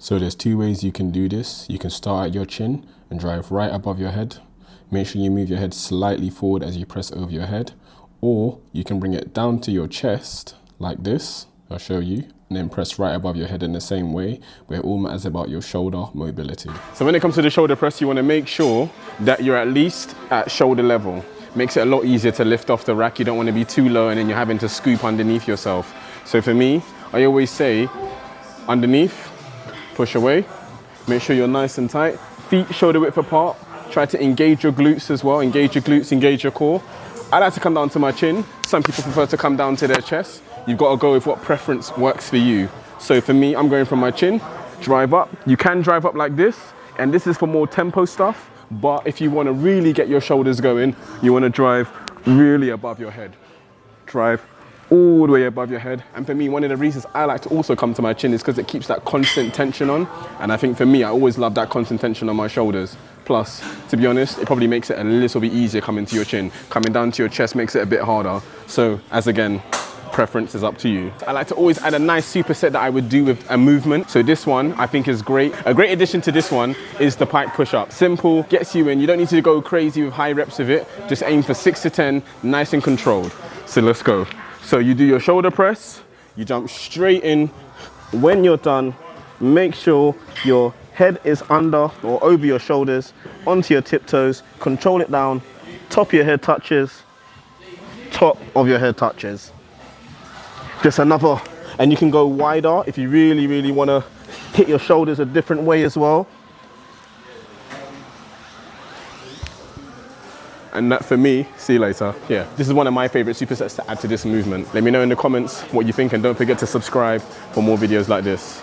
So there's two ways you can do this. You can start at your chin and drive right above your head. Make sure you move your head slightly forward as you press over your head, or you can bring it down to your chest like this. I'll show you, and then press right above your head in the same way, where it all matters about your shoulder mobility. So when it comes to the shoulder press, you want to make sure that you're at least at shoulder level. Makes it a lot easier to lift off the rack. You don't want to be too low and then you're having to scoop underneath yourself. So for me, I always say underneath, push away, make sure you're nice and tight, feet shoulder width apart. Try to engage your glutes as well, engage your glutes, engage your core. I like to come down to my chin. Some people prefer to come down to their chest. You've got to go with what preference works for you. So for me, I'm going from my chin, drive up. You can drive up like this, and this is for more tempo stuff. But if you want to really get your shoulders going, you want to drive really above your head. Drive all the way above your head. And for me, one of the reasons I like to also come to my chin is because it keeps that constant tension on. And I think for me, I always love that constant tension on my shoulders. Plus, to be honest, it probably makes it a little bit easier coming to your chin. Coming down to your chest makes it a bit harder. So as again, preference is up to you. I like to always add a nice superset that I would do with a movement. So this one I think is great. A great addition to this one is the pike push-up. Simple, gets you in. You don't need to go crazy with high reps of it. Just aim for 6 to 10, nice and controlled. So let's go. So you do your shoulder press, you jump straight in. When you're done, make sure your head is under or over your shoulders, onto your tiptoes, control it down, top of your head touches, top of your head touches. Just another, and you can go wider if you really, really want to hit your shoulders a different way as well. And that for me, see you later. Yeah, this is one of my favorite supersets to add to this movement. Let me know in the comments what you think, and don't forget to subscribe for more videos like this.